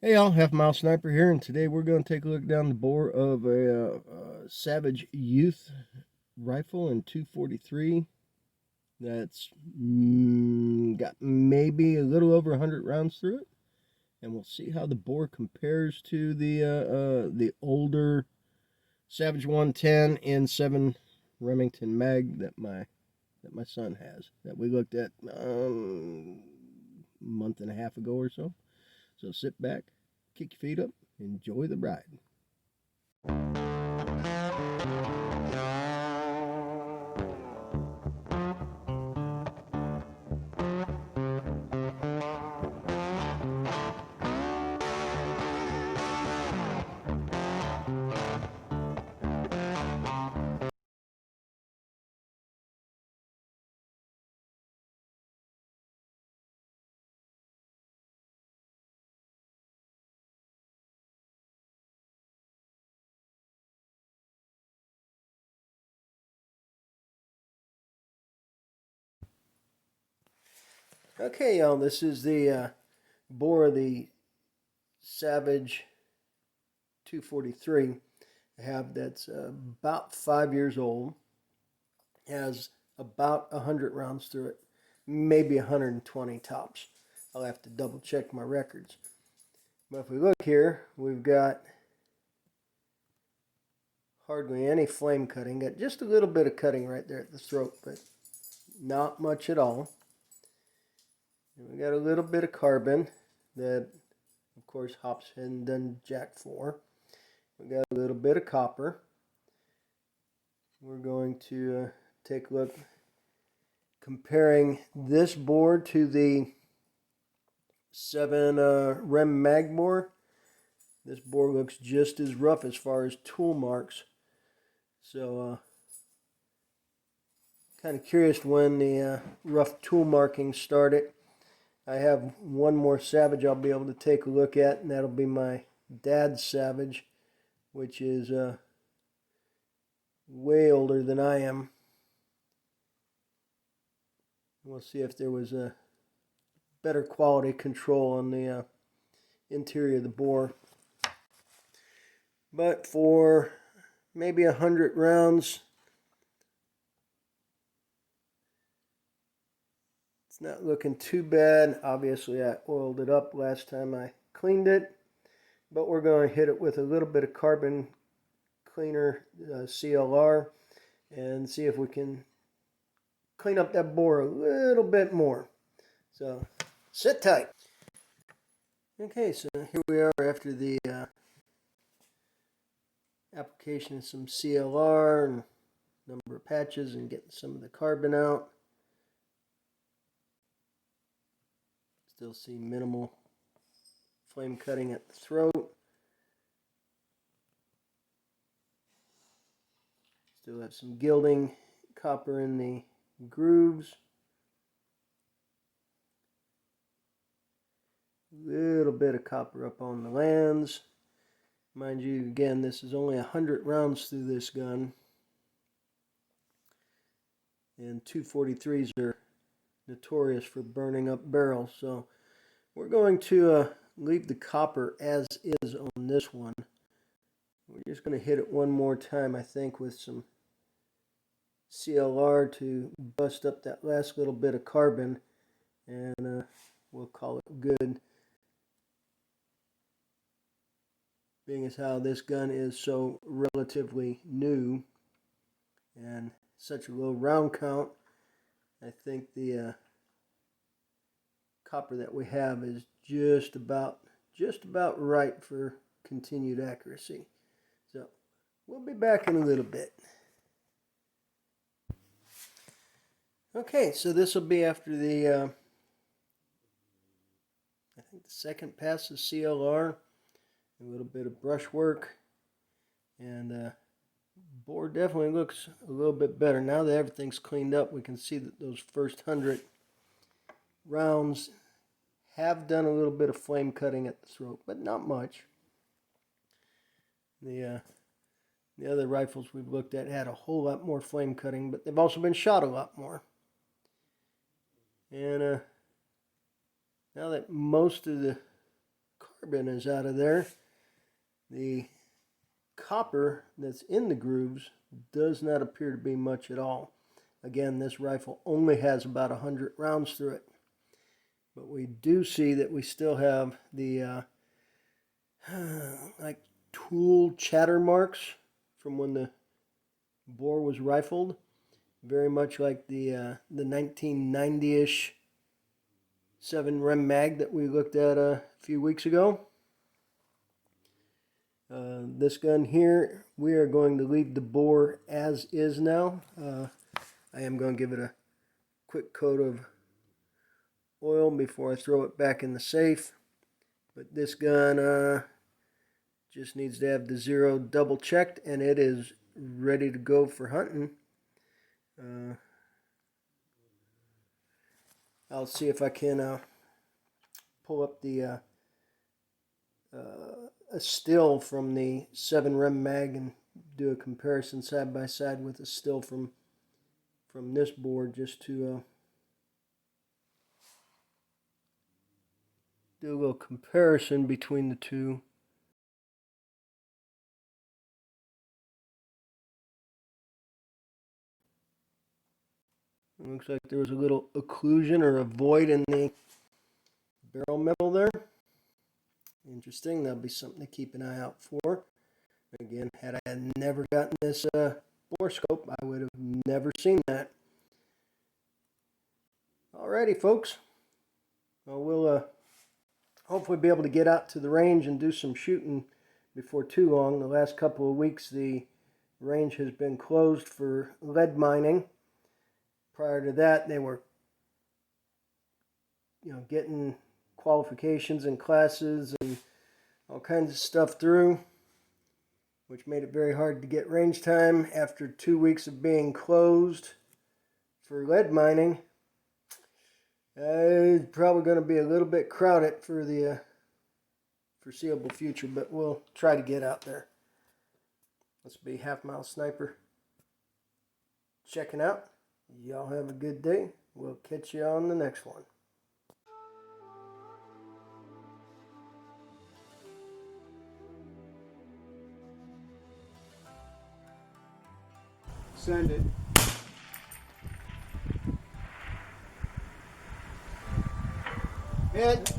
Hey y'all, Halfmilesniper here, and today we're going to take a look down the bore of a Savage Youth rifle in 243 that's got maybe a little over 100 rounds through it, and we'll see how the bore compares to the older Savage 110 and 7 Remington Mag that my son has, that we looked at a month and a half ago or so. So sit back, kick your feet up, enjoy the ride. Okay, y'all, this is the bore of the Savage 243 I have that's about 5 years old. Has about 100 rounds through it, maybe 120 tops. I'll have to double check my records. But if we look here, we've got hardly any flame cutting. Got just a little bit of cutting right there at the throat, but not much at all. And we got a little bit of carbon that, of course, hops hadn't done jack for. We got a little bit of copper. We're going to take a look comparing this board to the 7 Rem Mag bore. This board looks just as rough as far as tool marks. So kind of curious when the rough tool markings started. I have one more Savage I'll be able to take a look at, and that'll be my dad's Savage, which is way older than I am. We'll see if there was a better quality control on the interior of the bore. But for maybe 100 rounds, it's not looking too bad. Obviously, I oiled it up last time I cleaned it, but we're going to hit it with a little bit of carbon cleaner, CLR, and see if we can clean up that bore a little bit more. So sit tight. Okay, so here we are after the application of some CLR and number of patches and getting some of the carbon out. Still see minimal flame cutting at the throat. Still have some gilding copper in the grooves. Little bit of copper up on the lands. Mind you, again, this is only 100 rounds through this gun. And 243s are notorious for burning up barrels. So we're going to leave the copper as is on this one. We're just going to hit it one more time, I think, with some CLR to bust up that last little bit of carbon, and we'll call it good. Being as how this gun is so relatively new and such a low round count, I think the copper that we have is just about right for continued accuracy. So we'll be back in a little bit. Okay, so this will be after the I think the second pass of CLR, a little bit of brushwork, and board definitely looks a little bit better. Now that everything's cleaned up, we can see that those first 100 rounds have done a little bit of flame cutting at the throat, but not much. The other rifles we've looked at had a whole lot more flame cutting, but they've also been shot a lot more. And now that most of the carbon is out of there. The copper that's in the grooves does not appear to be much at all. Again, this rifle only has about 100 rounds through it. But we do see that we still have the like tool chatter marks from when the bore was rifled. Very much like the 1990-ish 7 Rem Mag that we looked at a few weeks ago. This gun here, we are going to leave the bore as is now. I am going to give it a quick coat of oil before I throw it back in the safe. But this gun just needs to have the 0 double checked, and it is ready to go for hunting. I'll see if I can pull up the a still from the 7 Rem Mag and do a comparison side by side with a still from this board, just to do a little comparison between the two. It looks like there was a little occlusion or a void in the barrel metal there. Interesting. That'll be something to keep an eye out for. Again, had I never gotten this bore scope, I would have never seen that. Alrighty, folks. Well, we'll hopefully be able to get out to the range and do some shooting before too long. The last couple of weeks, the range has been closed for lead mining. Prior to that, they were, getting qualifications and classes and all kinds of stuff through, which made it very hard to get range time. After 2 weeks of being closed for lead mining, it's probably going to be a little bit crowded for the foreseeable future, but we'll try to get out there. This will be Halfmilesniper checking out. Y'all have a good day. We'll catch you on the next one. Send it. Hit.